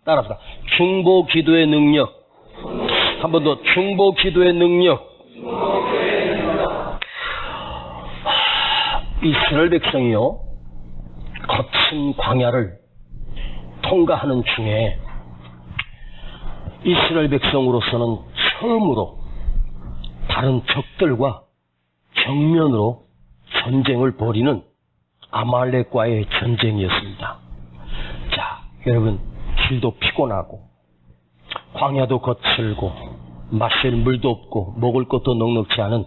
따라합시다. 중보 기도의 능력. 한 번 더. 중보 기도의 능력. 이스라엘 백성이요, 거친 광야를 통과하는 중에 이스라엘 백성으로서는 처음으로 다른 적들과 정면으로 전쟁을 벌이는 아말렉과의 전쟁이었습니다. 자, 여러분, 길도 피곤하고 광야도 거칠고 마실 물도 없고 먹을 것도 넉넉지 않은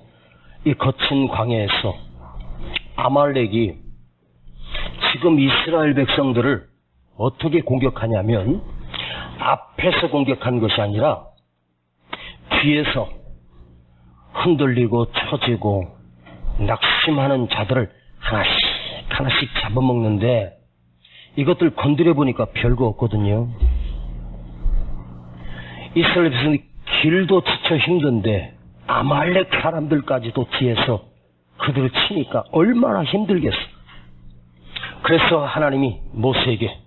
이 거친 광야에서 아말렉이 지금 이스라엘 백성들을 어떻게 공격하냐면, 앞에서 공격한 것이 아니라 뒤에서 흔들리고 처지고 낙심하는 자들을 하나씩 하나씩 잡아먹는데, 이것들 건드려 보니까 별거 없거든요. 이스라엘 백성이 길도 지쳐 힘든데 아말렉 사람들까지도 뒤에서 그들을 치니까 얼마나 힘들겠어. 그래서 하나님이 모세에게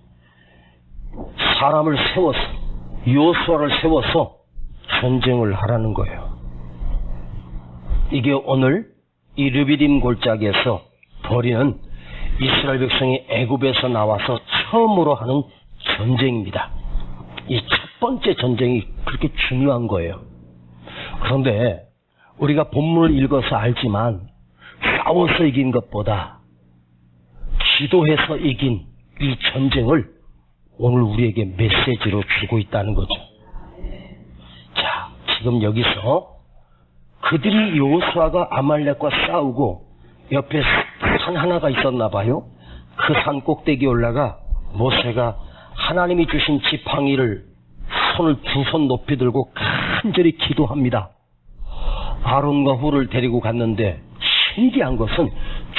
사람을 세워서, 여호수아를 세워서 전쟁을 하라는 거예요. 이게 오늘 이 르비딤 골짜기에서 벌이는 이스라엘 백성이 애굽에서 나와서 처음으로 하는 전쟁입니다. 이 첫 번째 전쟁이 그렇게 중요한 거예요. 그런데 우리가 본문을 읽어서 알지만, 싸워서 이긴 것보다 기도해서 이긴 이 전쟁을 오늘 우리에게 메시지로 주고 있다는 거죠. 자, 지금 여기서 그들이 여호수아가 아말렉과 싸우고 옆에 산 하나가 있었나 봐요. 그 산 꼭대기에 올라가 모세가 하나님이 주신 지팡이를 손을 두 손 높이 들고 간절히 기도합니다. 아론과 훌을 데리고 갔는데, 신기한 것은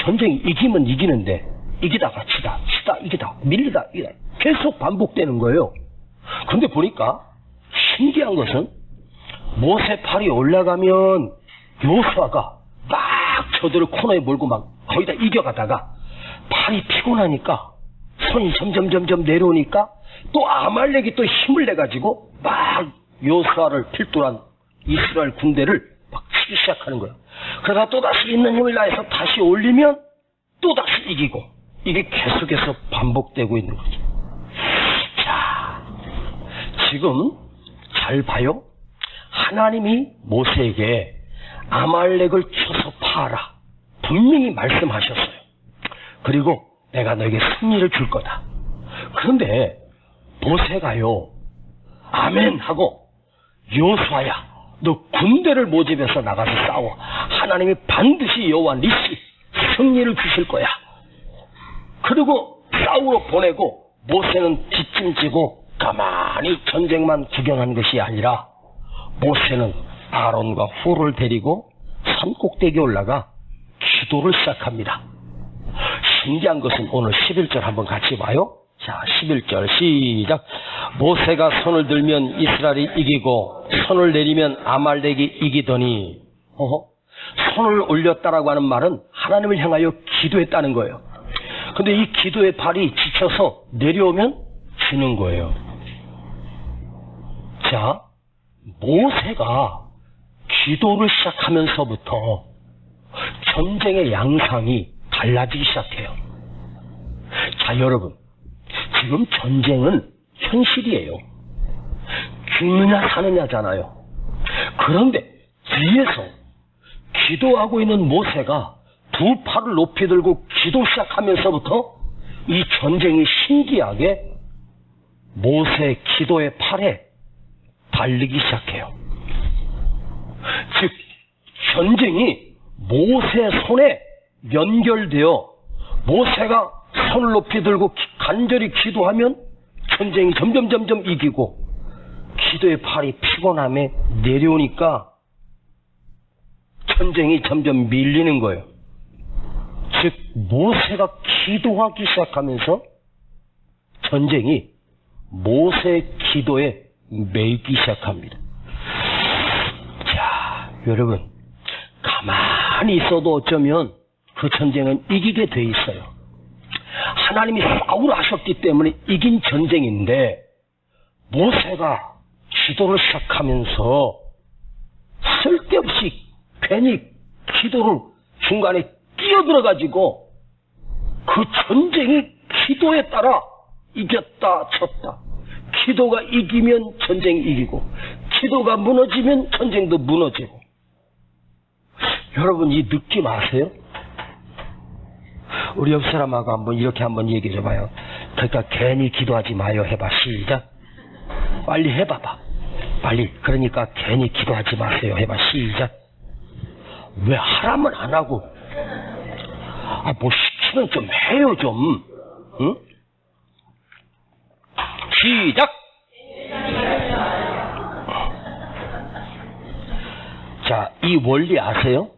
전쟁이 이기면 이기는데 이기다가 치다 이기다 밀리다 이기다 계속 반복되는 거예요. 그런데 보니까 신기한 것은 모세 팔이 올라가면 여호수아가 막 저들을 코너에 몰고 막 거의 다 이겨가다가 팔이 피곤하니까 손이 점점 내려오니까 또 아말렉이 또 힘을 내가지고 막 여호수아를 필두한 이스라엘 군대를 막 치기 시작하는 거예요. 그러다 또다시 있는 힘을 다해서 다시 올리면 또다시 이기고, 이게 계속해서 반복되고 있는 거죠. 자, 지금 잘 봐요. 하나님이 모세에게 아말렉을 쳐서 파라 분명히 말씀하셨어요. 그리고 내가 너에게 승리를 줄 거다. 그런데 모세가요, 아멘 하고, 여호수아야, 너 군대를 모집해서 나가서 싸워. 하나님이 반드시 여호와 니시 승리를 주실 거야. 그리고 싸우러 보내고, 모세는 뒷짐지고 가만히 전쟁만 구경한 것이 아니라 모세는 아론과 훌을 데리고 산 꼭대기에 올라가 기도를 시작합니다. 신기한 것은 오늘 11절 한번 같이 봐요. 자, 11절 시작. 모세가 손을 들면 이스라엘이 이기고 손을 내리면 아말렉이 이기더니, 손을 올렸다라고 하는 말은 하나님을 향하여 기도했다는 거예요. 근데 이 기도의 발이 지쳐서 내려오면 지는 거예요. 자, 모세가 기도를 시작하면서부터 전쟁의 양상이 달라지기 시작해요. 자, 여러분, 지금 전쟁은 현실이에요. 죽느냐 사느냐잖아요. 그런데 뒤에서 기도하고 있는 모세가 두 팔을 높이 들고 기도 시작하면서부터 이 전쟁이 신기하게 모세 기도의 팔에 달리기 시작해요. 즉, 전쟁이 모세 손에 연결되어 모세가 손을 높이 들고 간절히 기도하면 전쟁이 점점 이기고, 기도의 팔이 피곤함에 내려오니까 전쟁이 점점 밀리는 거예요. 즉, 모세가 기도하기 시작하면서 전쟁이 모세의 기도에 매이기 시작합니다. 자, 여러분, 가만히 있어도 어쩌면 그 전쟁은 이기게 돼 있어요. 하나님이 싸우라 하셨기 때문에 이긴 전쟁인데, 모세가 기도를 시작하면서 쓸데없이 괜히 기도를 중간에 끼어들어가지고 그 전쟁이 기도에 따라 이겼다 졌다. 기도가 이기면 전쟁이 이기고 기도가 무너지면 전쟁도 무너지고. 여러분 이 느낌 아세요? 우리 옆 사람하고 이렇게 한번 얘기해 줘봐요. 그러니까 괜히 기도하지 마요 해봐. 시작. 빨리 해봐봐. 빨리. 그러니까 괜히 기도하지 마세요 해봐. 시작. 왜 하라면 안 하고 뭐 시키면 좀 해요 좀. 응? 시작. 자, 이 원리 아세요?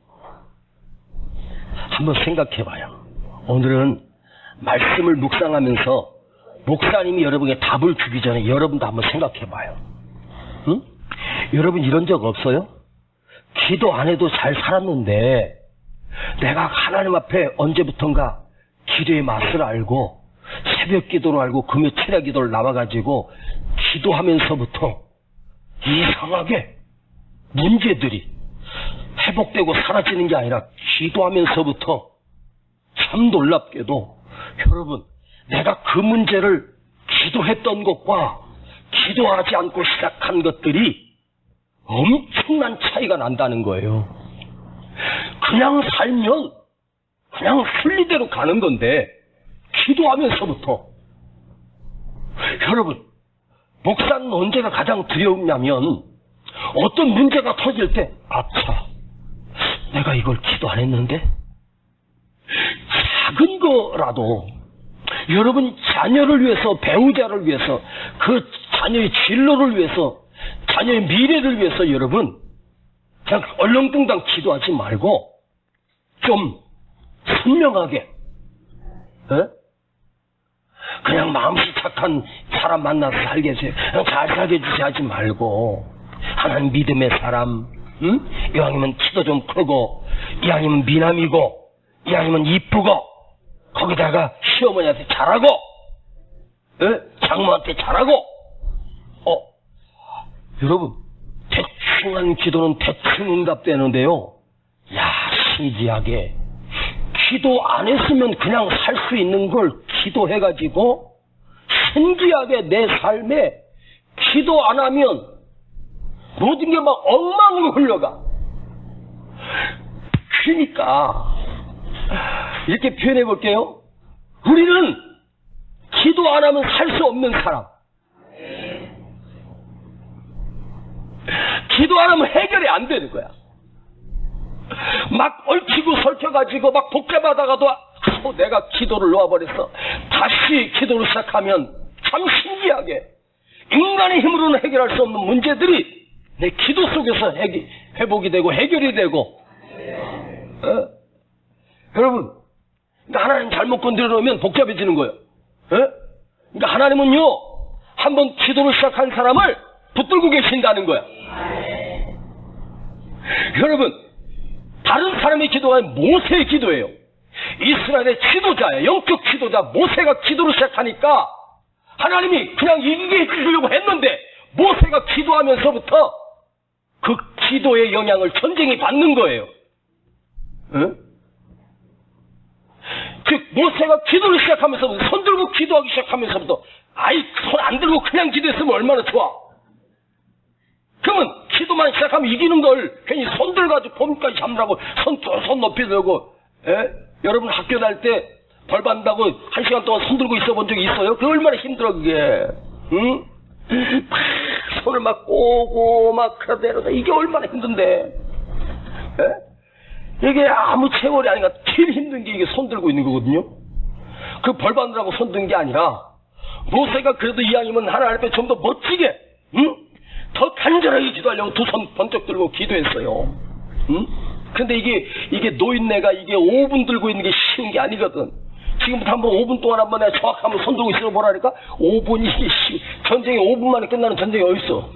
한번 생각해봐요. 오늘은 말씀을 묵상하면서 목사님이 여러분에게 답을 주기 전에 여러분도 한번 생각해봐요. 응? 여러분 이런 적 없어요? 기도 안 해도 잘 살았는데 내가 하나님 앞에 언제부턴가 기도의 맛을 알고 새벽 기도를 알고 금요 철야 기도를 나와가지고 기도하면서부터 이상하게 문제들이 회복되고 사라지는 게 아니라 기도하면서부터 참 놀랍게도 여러분 내가 그 문제를 기도했던 것과 기도하지 않고 시작한 것들이 엄청난 차이가 난다는 거예요. 그냥 살면 그냥 순리대로 가는 건데 기도하면서부터 여러분 목사는 언제가 가장 두렵냐면 어떤 문제가 터질 때 아차 내가 이걸 기도 안 했는데 작은 거라도 여러분 자녀를 위해서 배우자를 위해서 그 자녀의 진로를 위해서 자녀의 미래를 위해서 여러분 그냥 얼렁뚱땅 기도하지 말고 좀 선명하게 에? 그냥 마음씨 착한 사람 만나서 살게 해주세요. 그냥 잘 살게 해주세요 하지 말고 하나님 믿음의 사람 응? 이왕이면 키도 좀 크고 이왕이면 미남이고 이왕이면 이쁘고 거기다가 시어머니한테 잘하고 에? 장모한테 잘하고 여러분 대충한 기도는 대충 응답되는데요. 야 신기하게 기도 안 했으면 그냥 살 수 있는 걸 기도해가지고 신기하게 내 삶에 기도 안 하면 모든 게 막 엉망으로 흘러가. 그러니까 이렇게 표현해 볼게요. 우리는 기도 안 하면 살 수 없는 사람. 기도 안 하면 해결이 안 되는 거야. 막 얽히고 설켜가지고 막 복잡하다가도 내가 기도를 놓아버렸어. 다시 기도를 시작하면 참 신기하게 인간의 힘으로는 해결할 수 없는 문제들이 내 기도 속에서 회복이 되고 해결이 되고 여러분 하나님 잘못 건드려 놓으면 복잡해지는 거예요. 그러니까 하나님은요 한번 기도를 시작한 사람을 붙들고 계신다는 거야. 여러분 다른 사람의 기도가 모세의 기도예요. 이스라엘의 지도자예요. 영적 지도자 모세가 기도를 시작하니까 하나님이 그냥 이기게 해주려고 했는데 모세가 기도하면서부터 그 기도의 영향을 전쟁이 받는 거예요. 즉 모세가 기도를 시작하면서부터 손 들고 기도하기 시작하면서부터 손 안 들고 그냥 기도했으면 얼마나 좋아. 그러면 기도만 시작하면 이기는 걸 괜히 손 들가지고 봄까지 잡느라고 손 높이 들고 여러분 학교 다닐 때 벌 받는다고 1시간 동안 손 들고 있어 본 적이 있어요? 그게 얼마나 힘들어 그게. 응? 막 손을 막 꼬고 막 그러다 이게 얼마나 힘든데. 이게 아무 세월이 아니라 제일 힘든 게 이게 손 들고 있는 거거든요. 그 벌 받느라고 손 든 게 아니라 모세가 그래도 이왕이면 하나님 앞에 좀 더 멋지게 응? 더 간절하게 기도하려고 두 손 번쩍 들고 기도했어요. 응? 근데 이게 노인네가 이게 5분 들고 있는 게 쉬운 게 아니거든. 지금부터 한번 5분 동안 한번 내가 정확히 한번 손 들고 있어 보라니까 5분이 전쟁이 5분 만에 끝나는 전쟁이 어딨어.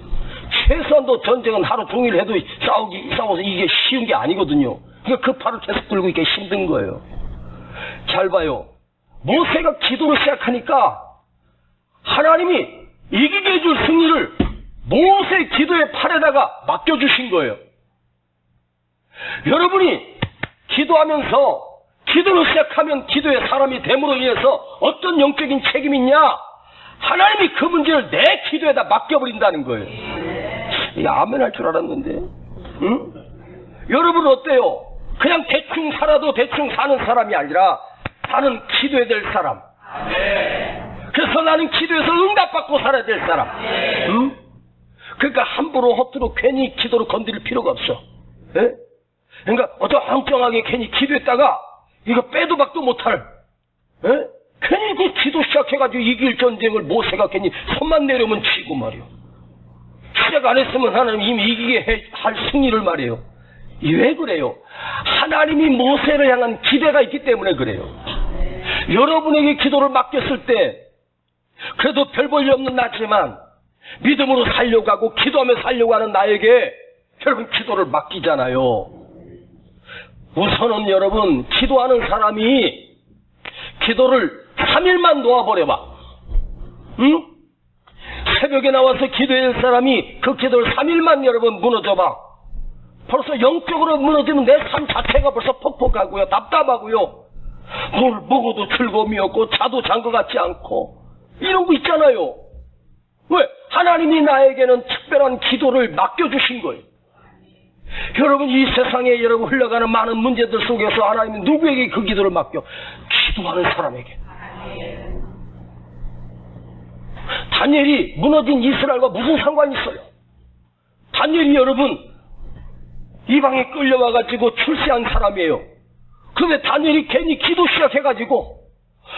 최소한도 전쟁은 하루 종일 해도 싸워서 이게 쉬운 게 아니거든요. 그러니까 그 팔을 계속 들고 있기 힘든 거예요. 잘 봐요. 모세가 기도를 시작하니까 하나님이 이기게 해줄 승리를 모세 기도의 팔에다가 맡겨주신 거예요. 여러분이 기도하면서 기도를 시작하면 기도의 사람이 됨으로 인해서 어떤 영적인 책임이 있냐? 하나님이 그 문제를 내 기도에다 맡겨버린다는 거예요. 아멘 할 줄 알았는데, 응? 여러분 어때요? 그냥 대충 살아도 대충 사는 사람이 아니라 나는 기도해야 될 사람. 그래서 나는 기도해서 응답받고 살아야 될 사람. 응? 그러니까 함부로 허투루 괜히 기도를 건드릴 필요가 없어. 에? 그러니까 어정쩡하게 괜히 기도했다가 이거 빼도 박도 못할, 에? 괜히 그 기도 시작해가지고 이길 전쟁을 모세가 괜히 손만 내려면 치고 말이요. 시작 안 했으면 하나님 이미 이기게 할 승리를 말이에요. 왜 그래요? 하나님이 모세를 향한 기대가 있기 때문에 그래요. 여러분에게 기도를 맡겼을 때 그래도 별 볼 일 없는 나지만 믿음으로 살려고 하고 기도하며 살려고 하는 나에게 여러분 기도를 맡기잖아요. 우선은 여러분 기도하는 사람이 기도를 3일만 놓아버려봐. 응? 새벽에 나와서 기도할 사람이 그 기도를 3일만 여러분 무너져봐. 벌써 영적으로 무너지면 내 삶 자체가 벌써 퍽퍽하고요, 답답하고요, 뭘 먹어도 즐거움이 없고 자도 잔 것 같지 않고 이런 거 있잖아요. 왜? 하나님이 나에게는 특별한 기도를 맡겨주신 거예요. 여러분 이 세상에 여러분 흘러가는 많은 문제들 속에서 하나님은 누구에게 그 기도를 맡겨? 기도하는 사람에게. 다니엘이 무너진 이스라엘과 무슨 상관이 있어요? 다니엘이 여러분 이방에 끌려와가지고 출세한 사람이에요. 그런데 다니엘이 괜히 기도 시작해가지고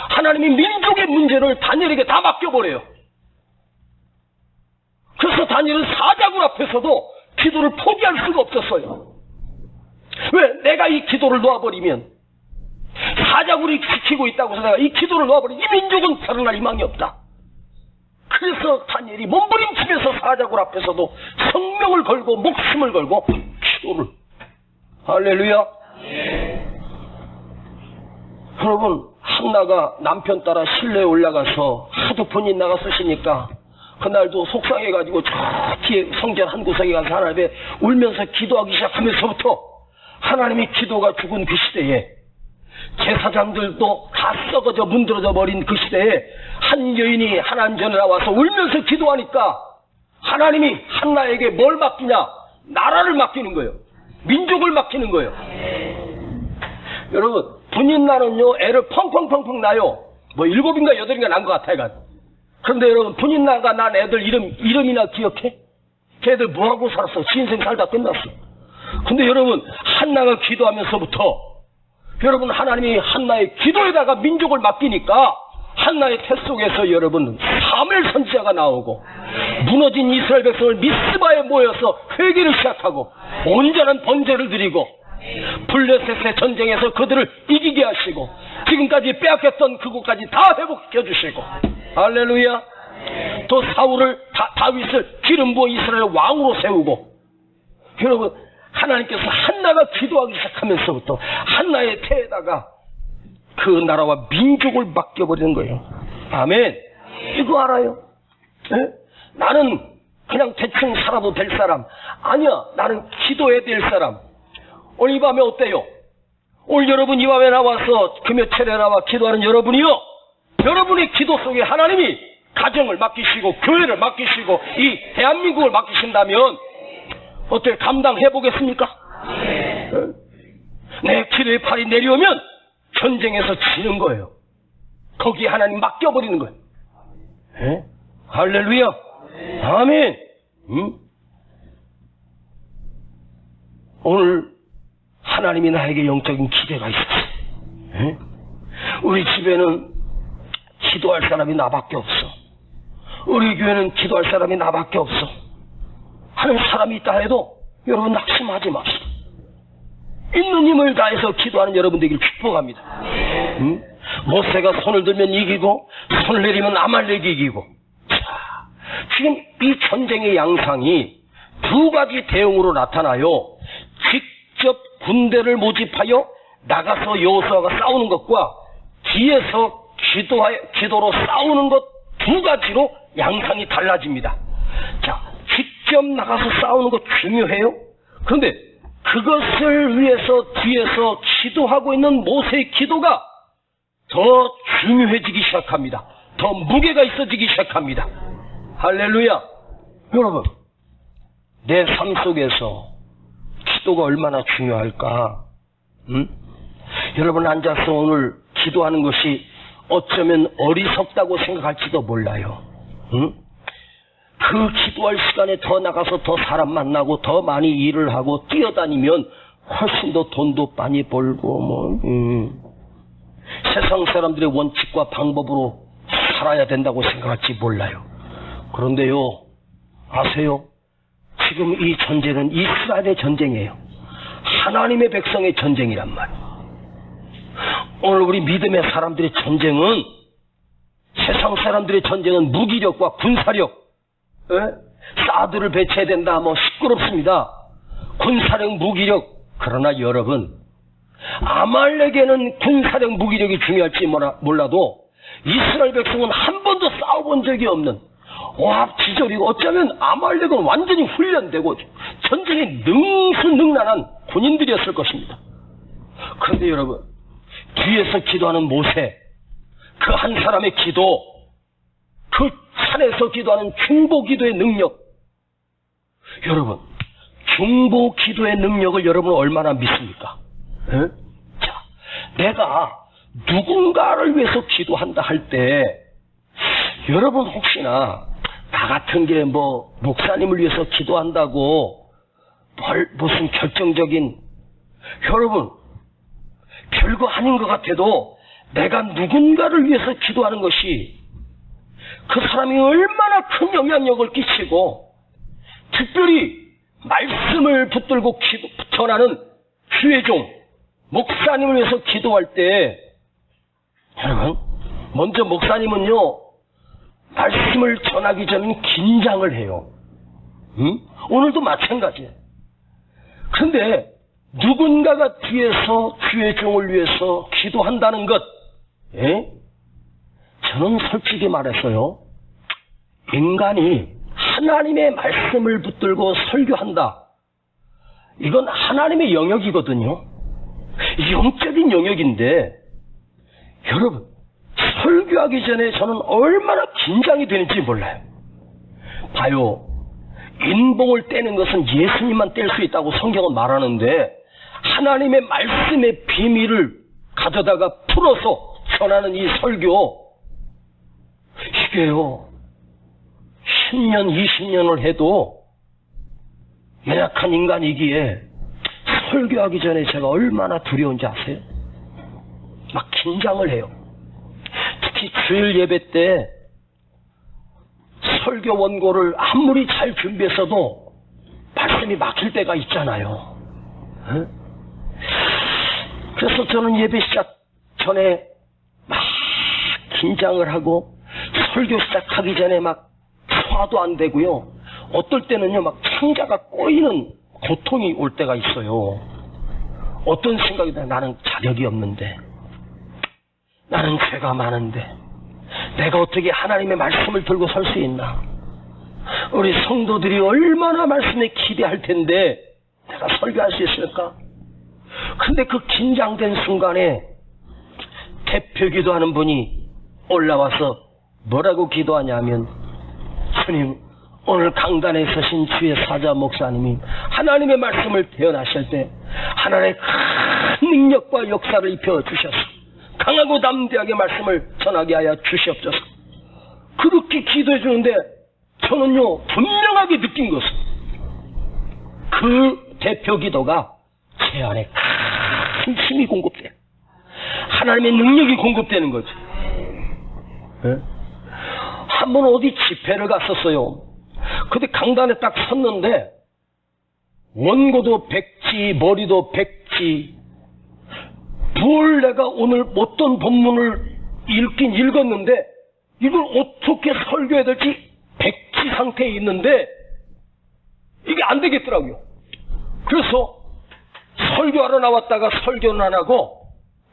하나님이 민족의 문제를 다니엘에게 다 맡겨버려요. 그래서 다니엘은 사자굴 앞에서도 기도를 포기할 수가 없었어요. 왜? 내가 이 기도를 놓아버리면 사자굴이 지키고 있다고 해서 내가 이 기도를 놓아버리면 이 민족은 살아날 희망이 없다. 그래서 다니엘이 몸부림치면서 사자굴 앞에서도 성명을 걸고 목숨을 걸고 기도를. 할렐루야. 여러분 한나가 남편 따라 실내에 올라가서 하도 본인 나가서 쉬니까 그날도 속상해가지고 저 뒤에 성전 한 구석에 가서 하나님에 울면서 기도하기 시작하면서부터 하나님이 기도가 죽은 그 시대에 제사장들도 다 썩어져 문드러져 버린 그 시대에 한 여인이 하나님 전에 나와서 울면서 기도하니까 하나님이 한나에게 뭘 맡기냐? 나라를 맡기는 거예요. 민족을 맡기는 거예요. 여러분 분인나는요 애를 펑펑펑펑 낳아요. 뭐 7인가 8인가 난 것 같아요. 그런데 여러분 분인나가 난 애들 이름이나 기억해? 걔들 뭐하고 살았어? 지 인생 살다 끝났어. 근데 여러분 한나가 기도하면서부터 여러분 하나님이 한나의 기도에다가 민족을 맡기니까 한나의 태 속에서 여러분 사무엘 선지자가 나오고 무너진 이스라엘 백성을 미스바에 모여서 회개를 시작하고 온전한 번제를 드리고 블레셋의 전쟁에서 그들을 이기게 하시고 지금까지 빼앗겼던 그곳까지 다 회복시켜 주시고 할렐루야. 또 사울을 다윗을 기름 부어 이스라엘 왕으로 세우고 여러분 하나님께서 한나가 기도하기 시작하면서부터 한나의 태에다가 그 나라와 민족을 맡겨버리는 거예요. 아멘. 이거 알아요? 네? 나는 그냥 대충 살아도 될 사람 아니야. 나는 기도해야 될 사람. 오늘 이 밤에 어때요? 오늘 여러분 이 밤에 나와서 금요철에 나와 기도하는 여러분이요, 여러분의 기도 속에 하나님이 가정을 맡기시고 교회를 맡기시고 이 대한민국을 맡기신다면 어때요? 감당해보겠습니까? 내 기도의 팔이 내려오면 전쟁에서 지는 거예요. 거기에 하나님 맡겨버리는 거예요. 에? 할렐루야. 아멘. 오늘 하나님이 나에게 영적인 기대가 있었어요. 우리 집에는 기도할 사람이 나밖에 없어. 우리 교회는 기도할 사람이 나밖에 없어 하는 사람이 있다 해도 여러분 낙심하지 마시고 있는 힘을 다해서 기도하는 여러분 되기를 축복합니다. 모세가 손을 들면 이기고 손을 내리면 아말렉이 이기고. 자, 지금 이 전쟁의 양상이 두 가지 대응으로 나타나요. 직접 군대를 모집하여 나가서 여호수아가 싸우는 것과 뒤에서 기도로 싸우는 것, 두 가지로 양상이 달라집니다. 자, 직접 나가서 싸우는 거 중요해요. 그런데 그것을 위해서 뒤에서 기도하고 있는 모세의 기도가 더 중요해지기 시작합니다. 더 무게가 있어지기 시작합니다. 할렐루야. 여러분, 내 삶 속에서 기도가 얼마나 중요할까? 여러분 앉아서 오늘 기도하는 것이 어쩌면 어리석다고 생각할지도 몰라요. 그 기도할 시간에 더 나가서 더 사람 만나고 더 많이 일을 하고 뛰어다니면 훨씬 더 돈도 많이 벌고 세상 사람들의 원칙과 방법으로 살아야 된다고 생각할지 몰라요. 그런데요, 아세요? 지금 이 전쟁은 이스라엘의 전쟁이에요. 하나님의 백성의 전쟁이란 말이에요. 오늘 우리 믿음의 사람들의 전쟁은, 세상 사람들의 전쟁은 무기력과 군사력, 사드를 배치해야 된다, 시끄럽습니다. 군사력, 무기력. 그러나 여러분, 아말렉에는 군사력, 무기력이 중요할지 몰라도 이스라엘 백성은 한 번도 싸워본 적이 없는 오합지졸이고, 어쩌면 아말렉은 완전히 훈련되고 전쟁에 능수능란한 군인들이었을 것입니다. 그런데 여러분, 뒤에서 기도하는 모세, 그 한 사람의 기도, 그 산에서 기도하는 중보 기도의 능력, 여러분, 중보 기도의 능력을 여러분은 얼마나 믿습니까? 자, 내가 누군가를 위해서 기도한다 할 때, 여러분 혹시나 나 같은 게 목사님을 위해서 기도한다고 무슨 결정적인, 여러분, 별거 아닌 것 같아도 내가 누군가를 위해서 기도하는 것이 그 사람이 얼마나 큰 영향력을 끼치고, 특별히 말씀을 붙들고 전하는 주의 종, 목사님을 위해서 기도할 때, 여러분, 먼저 목사님은요, 말씀을 전하기 전에 긴장을 해요. 오늘도 마찬가지예요. 그런데 누군가가 뒤에서 주의 종을 위해서 기도한다는 것, 저는 솔직히 말해서요, 인간이 하나님의 말씀을 붙들고 설교한다, 이건 하나님의 영역이거든요. 영적인 영역인데, 여러분, 설교하기 전에 저는 얼마나 긴장이 되는지 몰라요. 봐요, 인봉을 떼는 것은 예수님만 뗄 수 있다고 성경은 말하는데, 하나님의 말씀의 비밀을 가져다가 풀어서 전하는 이 설교, 이게요, 10년, 20년을 해도 연약한 인간이기에 설교하기 전에 제가 얼마나 두려운지 아세요? 막 긴장을 해요. 특히 주일 예배 때 설교 원고를 아무리 잘 준비했어도 말씀이 막힐 때가 있잖아요. 그래서 저는 예배 시작 전에 막 긴장을 하고, 설교 시작하기 전에 막 소화도 안 되고요. 어떨 때는요, 막 창자가 꼬이는 고통이 올 때가 있어요. 어떤 생각이 들어요? 나는 자격이 없는데, 나는 죄가 많은데, 내가 어떻게 하나님의 말씀을 들고 설 수 있나? 우리 성도들이 얼마나 말씀에 기대할 텐데 내가 설교할 수 있을까? 근데 그 긴장된 순간에 대표 기도하는 분이 올라와서 뭐라고 기도하냐면, 주님, 오늘 강단에 서신 주의 사자 목사님이 하나님의 말씀을 대언하실 때 하나님의 큰 능력과 역사를 입혀 주셔서 강하고 담대하게 말씀을 전하게 하여 주시옵소서. 그렇게 기도해 주는데, 저는요, 분명하게 느낀 것은 그 대표 기도가 제 안에 큰 힘이 공급돼요. 하나님의 능력이 공급되는 거죠. 한 번 어디 집회를 갔었어요. 근데 강단에 딱 섰는데, 원고도 백지, 머리도 백지, 뭘 내가 오늘 어떤 본문을 읽긴 읽었는데, 이걸 어떻게 설교해야 될지 백지 상태에 있는데, 이게 안 되겠더라고요. 그래서 설교하러 나왔다가 설교는 안 하고,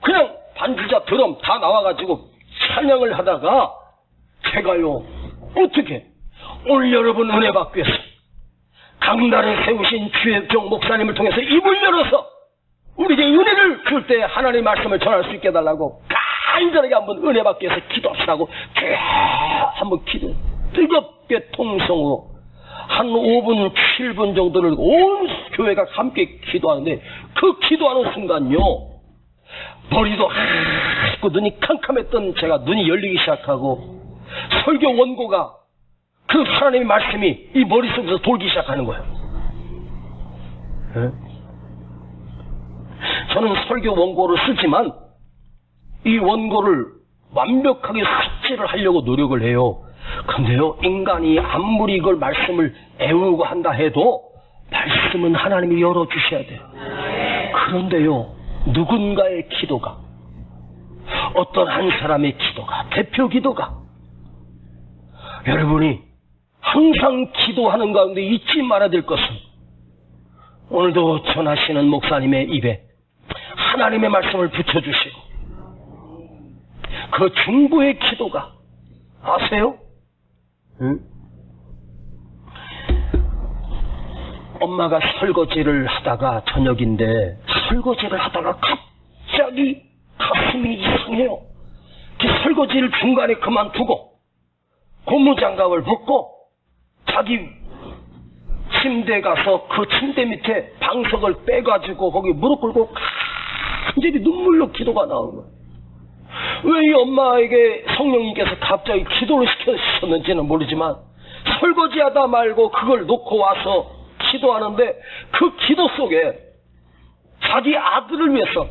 그냥 반주자 드럼 다 나와가지고 찬양을 하다가, 제가요, 어떻게 오늘 여러분 은혜 받기 위해서 강단에 세우신 주혜경 목사님을 통해서 입을 열어서 우리에게 은혜를 줄 때 하나님의 말씀을 전할 수 있게 해달라고 간절하게 한번 은혜 받기 위해서 기도합시다고 한번 기도 뜨겁게 통성으로 한 5분, 7분 정도를 온 교회가 함께 기도하는데 그 기도하는 순간요, 머리도 하얗고 눈이 캄캄했던 제가 눈이 열리기 시작하고 설교 원고가 그 하나님의 말씀이 이 머릿속에서 돌기 시작하는 거예요. 네? 저는 설교 원고를 쓰지만 이 원고를 완벽하게 삭제를 하려고 노력을 해요. 근데요, 인간이 아무리 이걸 말씀을 애우고 한다 해도 말씀은 하나님이 열어주셔야 돼요. 그런데요, 누군가의 기도가, 어떤 한 사람의 기도가, 대표 기도가, 여러분이 항상 기도하는 가운데 잊지 말아야 될 것은 오늘도 전하시는 목사님의 입에 하나님의 말씀을 붙여주시고 그 중보의 기도가 아세요? 응? 엄마가 설거지를 하다가 저녁인데 설거지를 하다가 갑자기 가슴이 이상해요. 그 설거지를 중간에 그만두고 고무장갑을 벗고 자기 침대에 가서 그 침대 밑에 방석을 빼가지고 거기 무릎 꿇고 간절히 눈물로 기도가 나오는 거예요. 왜 이 엄마에게 성령님께서 갑자기 기도를 시켰는지는 모르지만 설거지하다 말고 그걸 놓고 와서 기도하는데 그 기도 속에 자기 아들을 위해서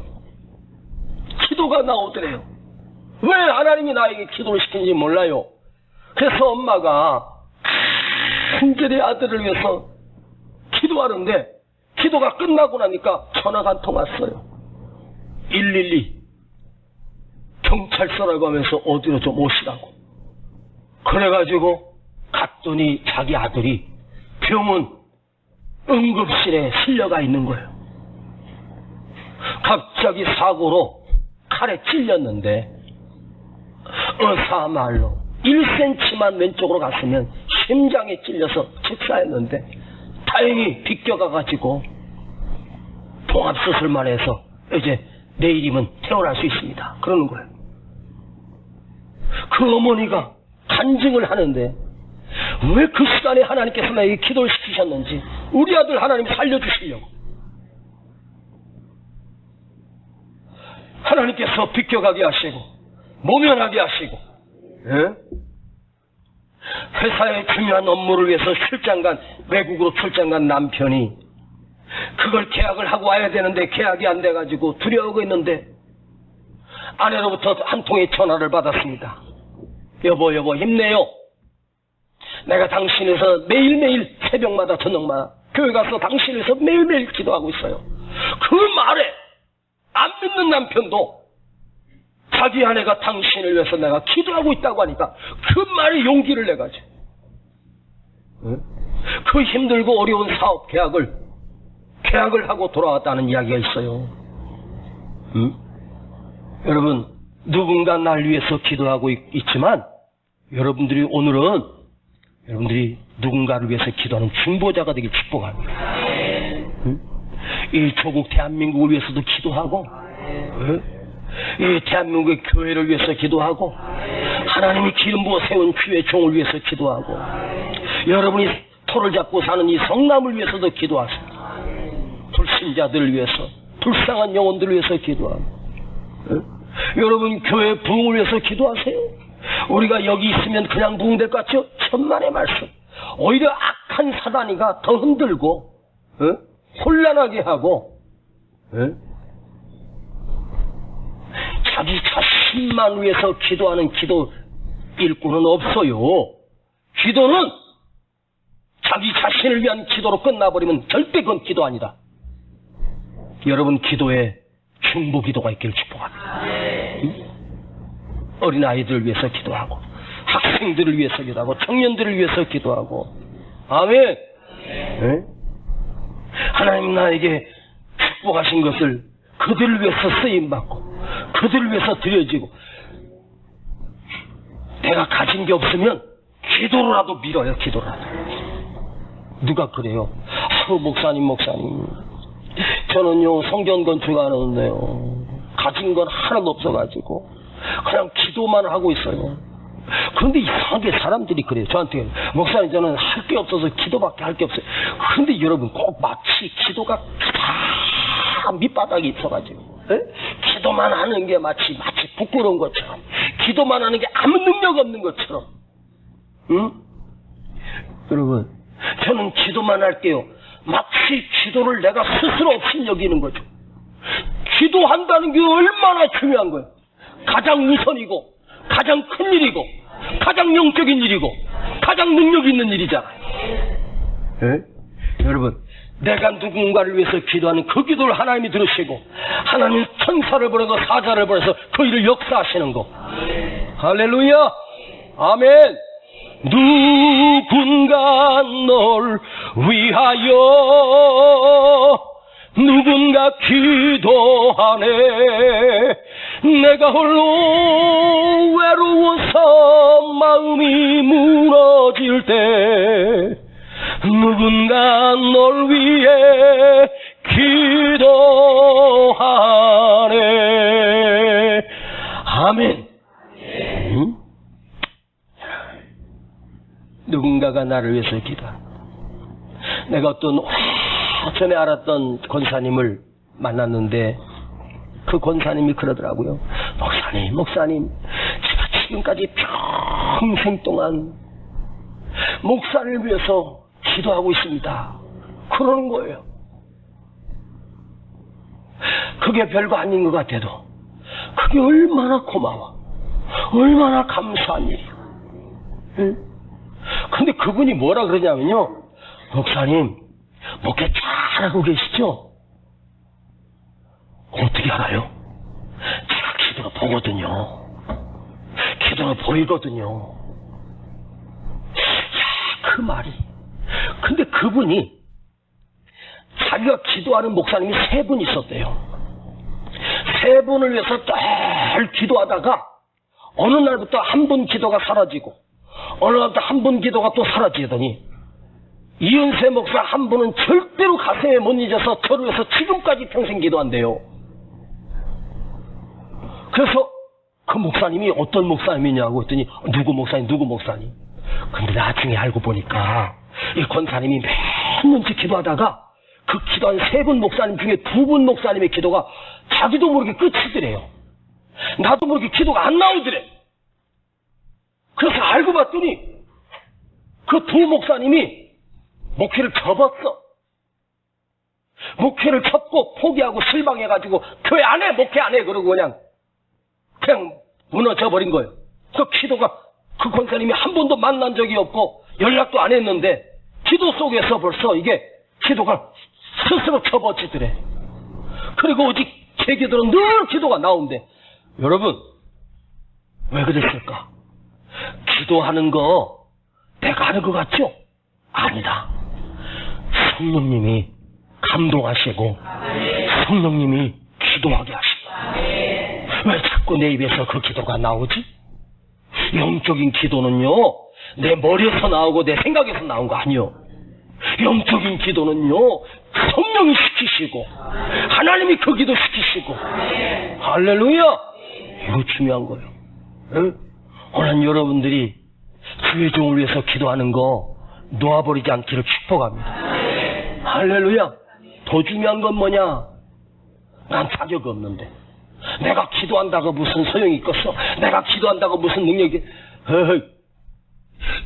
기도가 나오더래요. 왜 하나님이 나에게 기도를 시키는지 몰라요. 그래서 엄마가 간절히 아들을 위해서 기도하는데 기도가 끝나고 나니까 전화가 한 통 왔어요. 112 경찰서라고 하면서 어디로 좀 오시라고. 그래가지고 갔더니 자기 아들이 병원 응급실에 실려가 있는 거예요. 갑자기 사고로 칼에 찔렸는데 의사말로 1cm만 왼쪽으로 갔으면 심장에 찔려서 직사했는데 다행히 비껴가가지고 통합수술만 해서 이제 내일이면 퇴원할 수 있습니다. 그러는 거예요. 그 어머니가 간증을 하는데 왜 그 시간에 하나님께서 나에게 기도를 시키셨는지, 우리 아들 하나님 살려주시려고 하나님께서 비껴가게 하시고 모면하게 하시고, 예? 회사의 중요한 업무를 위해서 외국으로 출장 간 남편이 그걸 계약을 하고 와야 되는데 계약이 안 돼가지고 두려워하고 있는데 아내로부터 한 통의 전화를 받았습니다. 여보 힘내요. 내가 당신에서 매일매일 새벽마다 저녁마다 교회 가서 당신에서 매일매일 기도하고 있어요. 그 말에 안 믿는 남편도 자기 아내가 당신을 위해서 내가 기도하고 있다고 하니까 그 말에 용기를 내가지고 그 힘들고 어려운 사업 계약을 하고 돌아왔다는 이야기가 있어요. 여러분, 누군가 날 위해서 기도하고 있지만 오늘은 여러분들이 누군가를 위해서 기도하는 중보자가 되길 축복합니다. 이 조국 대한민국을 위해서도 기도하고, 이 대한민국의 교회를 위해서 기도하고, 하나님이 기름 부어 세운 주의 종을 위해서 기도하고, 여러분이 토를 잡고 사는 이 성남을 위해서도 기도하세요. 불신자들을 위해서, 불쌍한 영혼들을 위해서 기도하고, 여러분 교회 부흥을 위해서 기도하세요. 우리가 여기 있으면 그냥 부흥될 것 같죠? 천만의 말씀. 오히려 악한 사단이가 더 흔들고 혼란하게 하고 자기 자신만 위해서 기도하는 기도 일꾼은 없어요. 기도는 자기 자신을 위한 기도로 끝나버리면 절대 그건 기도 아니다. 여러분 기도에 중보 기도가 있기를 축복합니다. 어린아이들을 위해서 기도하고, 학생들을 위해서 기도하고, 청년들을 위해서 기도하고, 아멘. 하나님 나에게 축복하신 것을 그들을 위해서 쓰임받고, 그들을 위해서 드려지고, 내가 가진 게 없으면 기도라도 밀어요. 기도라도. 누가 그래요? 목사님 저는요 성전 건축하는데요 가진 건 하나도 없어가지고 그냥 기도만 하고 있어요. 그런데 이상하게 사람들이 그래요. 저한테 목사님 저는 할 게 없어서 기도밖에 할 게 없어요. 그런데 여러분 꼭 마치 기도가 다 밑바닥에 있어가지고 기도만 하는 게 마치 부끄러운 것처럼 기도만 하는 게 아무 능력 없는 것처럼 여러분 저는 기도만 할게요. 마치 기도를 내가 스스로 없이 여기는 거죠. 기도한다는 게 얼마나 중요한 거예요. 가장 우선이고 가장 큰 일이고 가장 영적인 일이고 가장 능력 있는 일이잖아요. 여러분 내가 누군가를 위해서 기도하는 그 기도를 하나님이 들으시고 하나님은 천사를 보내고 사자를 보내서 그 일을 역사하시는 거. 할렐루야 아멘. 누군가 널 위하여 누군가 기도하네. 내가 홀로 외로워서 마음이 무너질 때 누군가 널 위해 기도하네. 아멘. 누군가가 나를 위해서 기도한다. 내가 어떤 전에 알았던 권사님을 만났는데 그 권사님이 그러더라고요. 목사님 제가 지금까지 평생 동안 목사를 위해서 기도하고 있습니다. 그러는 거예요. 그게 별거 아닌 것 같아도 그게 얼마나 고마워 얼마나 감사한 일이에요. 근데 그분이 뭐라 그러냐면요 목사님 목회 잘하고 계시죠? 어떻게 알아요? 제가 기도로 보거든요. 기도로 보이거든요. 그 말이. 근데 그분이 자기가 기도하는 목사님이 3분 있었대요. 3분을 위해서 늘 기도하다가 어느 날부터 한 분 기도가 사라지고 어느 날부터 한 분 기도가 또 사라지더니 이은세 목사 한 분은 절대로 가슴에 못 잊어서 저를 위해서 지금까지 평생 기도한대요. 그래서 그 목사님이 어떤 목사님이냐고 했더니 누구 목사님. 근데 나중에 알고 보니까 이 권사님이 몇 년째 기도하다가 그 기도한 3분 목사님 중에 2분 목사님의 기도가 자기도 모르게 끝이더래요. 나도 모르게 기도가 안 나오더래. 그래서 알고 봤더니 그 2 목사님이 목회를 접었어. 목회를 접고 포기하고 실망해가지고 교회 안 해, 목회 안 해. 그러고 그냥 무너져 버린 거예요. 그 기도가 그 권사님이 한 번도 만난 적이 없고 연락도 안 했는데 기도 속에서 벌써 이게 기도가 스스로 접어지더래. 그리고 오직 제 기도는 늘 기도가 나온대. 여러분 왜 그랬을까? 기도하는 거 내가 하는 것 같죠? 아니다. 성령님이 감동하시고 성령님이 기도하게 하시고 왜 자꾸 내 입에서 그 기도가 나오지? 영적인 기도는요 내 머리에서 나오고 내 생각에서 나온 거 아니요. 영적인 기도는요 성령이 시키시고 하나님이 그 기도 시키시고 할렐루야. 이거 중요한 거예요. 응? 오늘 여러분들이 주의 종을 위해서 기도하는 거 놓아버리지 않기를 축복합니다. 할렐루야. 더 중요한 건 뭐냐? 난 자격 없는데 내가 기도한다고 무슨 소용이 있겠어? 내가 기도한다고 무슨 능력이?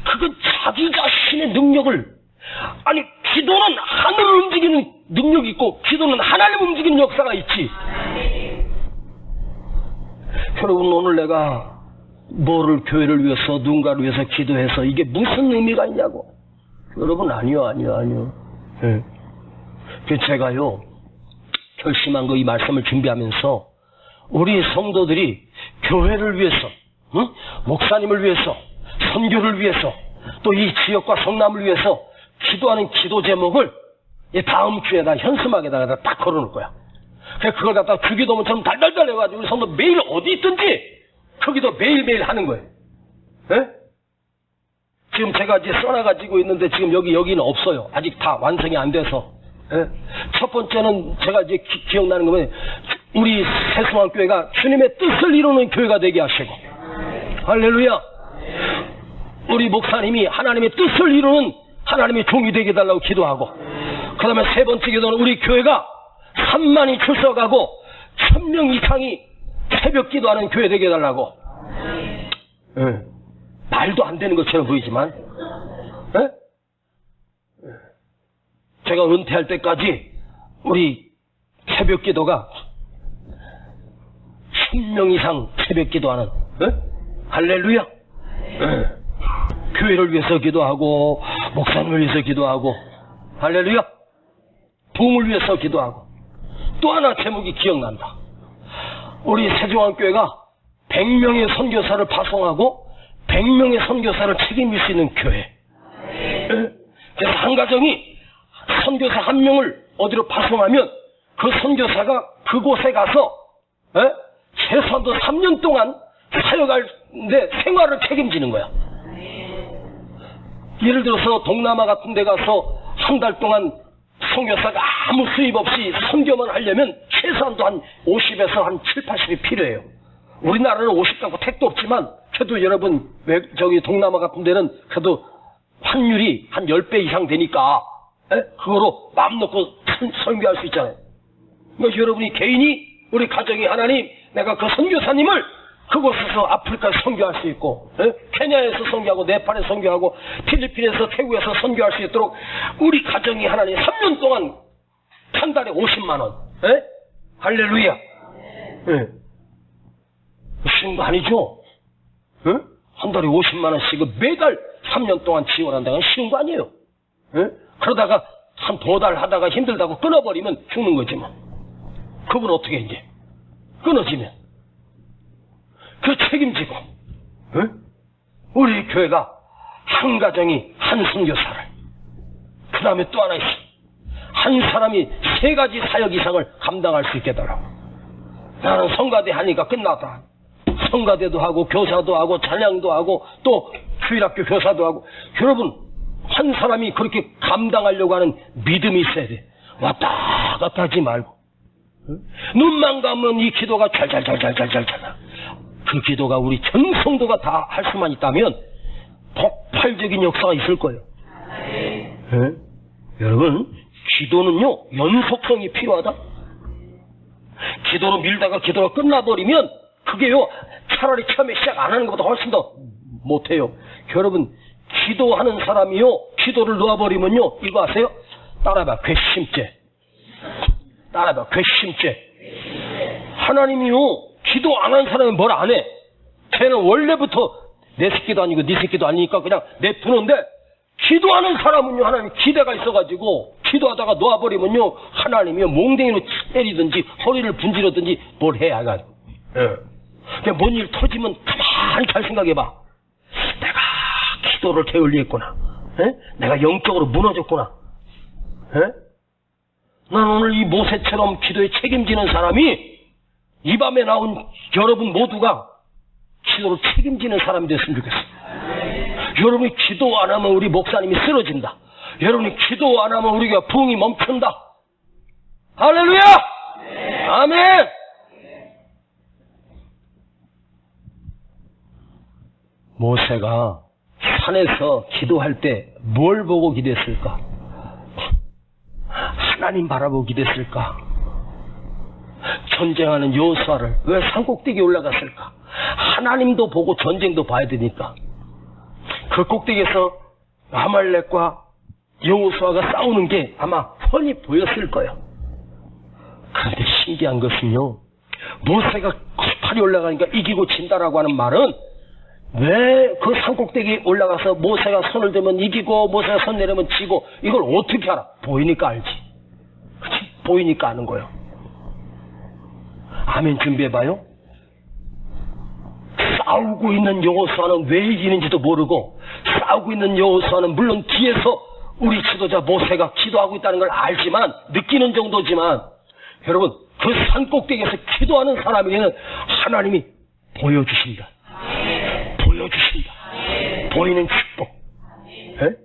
그건 자기 자신의 능력을, 아니 기도는 하늘을 움직이는 능력이 있고 기도는 하나님을 움직이는 역사가 있지. 여러분 오늘 내가 뭐를 교회를 위해서 누군가를 위해서 기도해서 이게 무슨 의미가 있냐고. 여러분 아니요. 제가요 결심한 거 이 말씀을 준비하면서 우리 성도들이 교회를 위해서, 목사님을 위해서, 선교를 위해서, 또 이 지역과 성남을 위해서 기도하는 기도 제목을 다음 주에다 현수막에다가 딱 걸어놓을 거야. 그래서 그걸 갖다가 주기도문처럼 달달달 해가지고 우리 성도 매일 어디 있든지 그 기도 매일매일 하는 거예요. 예? 지금 제가 이제 써놔가지고 있는데 지금 여기는 없어요. 아직 다 완성이 안 돼서. 예? 첫 번째는 제가 이제 기억나는 거면 우리 새수왕교회가 주님의 뜻을 이루는 교회가 되게 하시고, 할렐루야. 우리 목사님이 하나님의 뜻을 이루는 하나님의 종이 되게 해달라고 기도하고, 그 다음에 세 번째 기도는 우리 교회가 3만이 출석하고 1000명 이상이 새벽 기도하는 교회 되게 해달라고. 예. 말도 안 되는 것처럼 보이지만, 예? 제가 은퇴할 때까지 우리 새벽 기도가 1000명 이상 새벽 기도하는, 예? 할렐루야. 예. 교회를 위해서 기도하고 목사님을 위해서 기도하고, 할렐루야. 부흥을 위해서 기도하고. 또 하나 제목이 기억난다. 우리 세종왕교회가 100명의 선교사를 파송하고 100명의 선교사를 책임질 수 있는 교회. 그래서 한 가정이 선교사 한 명을 어디로 파송하면 그 선교사가 그곳에 가서 최소한도 3년 동안 사역하는데 생활을 책임지는 거야. 예를 들어서 동남아 같은 데 가서 한 달 동안 선교사가 아무 수입 없이 선교만 하려면 최소한도 한 50에서 한 7, 80이 필요해요. 우리나라는 50 갖고 택도 없지만 그래도 여러분 동남아 같은 데는 그래도 환율이 한 10배 이상 되니까 그거로 마음 놓고 선교할 수 있잖아요. 그러니까 여러분이 개인이 우리 가정이 하나님 내가 그 선교사님을 그곳에서 아프리카에 선교할 수 있고, 케냐에서 선교하고, 네팔에서 선교하고, 필리핀에서, 태국에서 선교할 수 있도록 우리 가정이 하나님 3년 동안 한 달에 50만 원, 할렐루야. 쉬운 거 아니죠? 한 달에 50만 원씩 매달 3년 동안 지원한다는 건 쉬운 거 아니에요. 그러다가 한 2달 하다가 힘들다고 끊어버리면 죽는 거지 뭐. 그분 어떻게 이제 끊어지면 그 책임지고, 우리 교회가 한 가정이 한 선교사를, 그 다음에 또 하나 있어. 한 사람이 3가지 사역 이상을 감당할 수 있게 해달라고. 나는 성가대 하니까 끝났다. 성가대도 하고 교사도 하고 찬양도 하고 또 주일학교 교사도 하고. 여러분 한 사람이 그렇게 감당하려고 하는 믿음이 있어야 돼. 왔다 갔다 하지 말고. 눈만 감으면 이 기도가 잘잘잘잘잘잘. 그 기도가 우리 전 성도가 다 할 수만 있다면 폭발적인 역사가 있을 거예요. 여러분 기도는요 연속성이 필요하다. 기도로 밀다가 기도가 끝나버리면 그게요 차라리 처음에 시작 안 하는 것보다 훨씬 더 못해요. 여러분 기도하는 사람이요 기도를 놓아버리면요 이거 아세요? 따라해봐. 괘씸죄. 따라해봐. 괘씸죄. 하나님이요 기도 안 하는 사람은 뭘 안 해. 걔는 원래부터 내 새끼도 아니고 네 새끼도 아니니까 그냥 내두는데, 기도하는 사람은요 하나님 기대가 있어가지고 기도하다가 놓아버리면요 하나님이요 몽댕이로 때리든지 허리를 분지르든지 뭘 해야 하가지고. 그냥 뭔 일 터지면 가만히 잘 생각해봐. 내가 기도를 게을리했구나. 내가 영적으로 무너졌구나. 난 오늘 이 모세처럼 기도에 책임지는 사람이 이 밤에 나온 여러분 모두가 기도로 책임지는 사람이 됐으면 좋겠어요. 여러분이 기도 안 하면 우리 목사님이 쓰러진다. 여러분이 기도 안 하면 우리가 부흥이 멈춘다. 할렐루야! 아멘! 모세가 산에서 기도할 때 뭘 보고 기도했을까? 하나님 바라보고 기도했을까? 전쟁하는 여호수아를 왜 산꼭대기에 올라갔을까? 하나님도 보고 전쟁도 봐야 되니까. 그 꼭대기에서 아말렉과 여호수아가 싸우는 게 아마 훤히 보였을 거예요. 그런데 신기한 것은요, 모세가 팔이 올라가니까 이기고 진다라고 하는 말은 왜 그 산꼭대기에 올라가서 모세가 손을 대면 이기고 모세가 손 내리면 지고, 이걸 어떻게 알아? 보이니까 알지. 그치? 보이니까 아는 거예요. 아멘. 준비해봐요. 싸우고 있는 여호수아는 왜 이기는지도 모르고, 싸우고 있는 여호수아는 물론 뒤에서 우리 지도자 모세가 기도하고 있다는 걸 알지만, 느끼는 정도지만, 여러분 그 산꼭대기에서 기도하는 사람에게는 하나님이 보여주신다. 보여주신다. 보이는 축복. 에?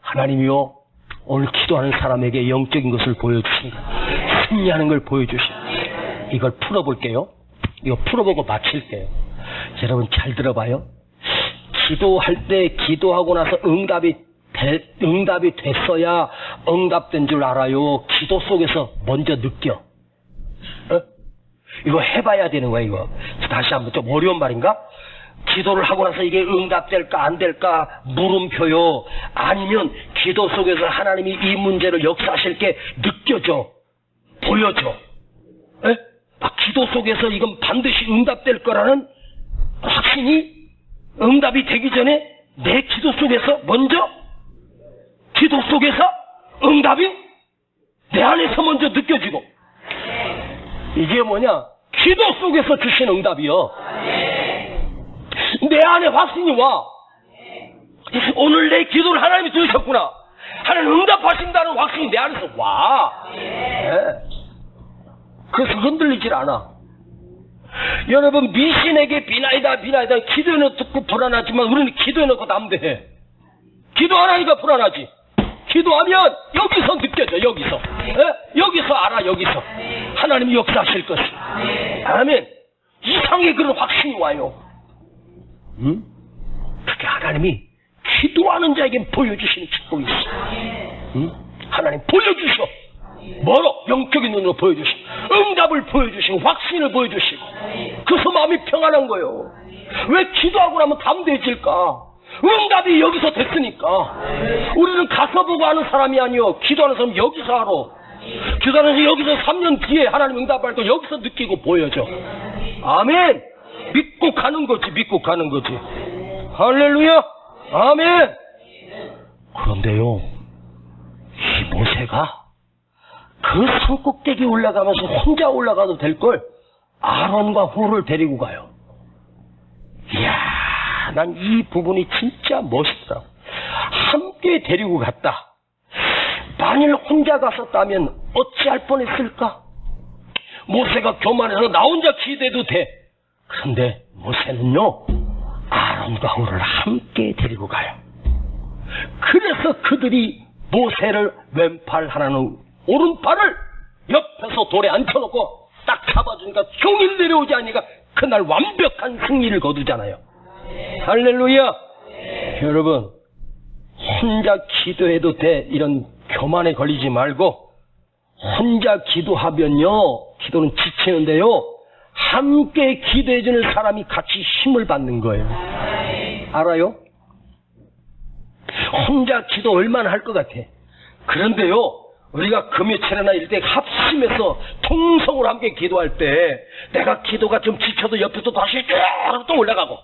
하나님이요, 오늘 기도하는 사람에게 영적인 것을 보여주신다. 승리하는 걸 보여주신다. 이걸 풀어볼게요. 이거 풀어보고 마칠게요. 여러분 잘 들어봐요. 기도할 때 기도하고 나서 응답이 됐어야 응답된 줄 알아요? 기도 속에서 먼저 느껴? 어? 이거 해봐야 되는 거야, 이거. 다시 한번 좀 어려운 말인가? 기도를 하고 나서 이게 응답될까 안 될까 물음표요. 아니면 기도 속에서 하나님이 이 문제를 역사하실 게 느껴져, 보여져. 에? 기도 속에서 이건 반드시 응답될 거라는 확신이 응답이 되기 전에 내 기도 속에서 먼저, 기도 속에서 응답이 내 안에서 먼저 느껴지고, 이게 뭐냐? 기도 속에서 주신 응답이요. 내 안에 확신이 와. 오늘 내 기도를 하나님이 들으셨구나. 하나님 응답하신다는 확신이 내 안에서 와. 네. 그래서 흔들리질 않아. 여러분, 미신에게 비나이다 기도해놓고 불안하지만 우리는 기도해놓고 담대해. 기도 안 하니까 불안하지. 기도하면 여기서 느껴져. 여기서. 에? 여기서 알아. 여기서 하나님이 역사하실 것이. 아멘. 이상하게 그런 확신이 와요. 응? 그게 하나님이 기도하는 자에게 보여주시는 축복이 있어. 응? 하나님 보여주셔. 뭐로? 영적인 눈으로 보여주시고, 응답을 보여주시고, 확신을 보여주시고, 그래서 마음이 평안한 거예요. 왜 기도하고 나면 담대해질까? 응답이 여기서 됐으니까. 우리는 가서 보고 하는 사람이 아니요, 기도하는 사람 여기서 알아. 기도하는 사람 여기서 3년 뒤에 하나님 응답할 거 여기서 느끼고 보여져. 아멘. 믿고 가는 거지. 믿고 가는 거지. 할렐루야. 아멘. 그런데요, 이 모세가 그 산꼭대기 올라가면서 혼자 올라가도 될 걸 아론과 훌을 데리고 가요. 이야, 난 이 부분이 진짜 멋있더라고. 함께 데리고 갔다. 만일 혼자 갔었다면 어찌할 뻔했을까? 모세가 교만해서 나 혼자 기도해도 돼. 그런데 모세는요, 아론과 훌을 함께 데리고 가요. 그래서 그들이 모세를 왼팔 하나는 오른팔을 옆에서 돌에 앉혀놓고 딱 잡아주니까 종일 내려오지 않으니까 그날 완벽한 승리를 거두잖아요. 할렐루야. 여러분, 혼자 기도해도 돼 이런 교만에 걸리지 말고, 혼자 기도하면요, 기도는 지치는데요, 함께 기도해주는 사람이 같이 힘을 받는 거예요. 알아요? 혼자 기도 얼마나 할 것 같아. 그런데요, 우리가 금요철이나 이럴 때 합심해서 통성으로 함께 기도할 때, 내가 기도가 좀 지쳐도 옆에서 다시 쭉 또 올라가고,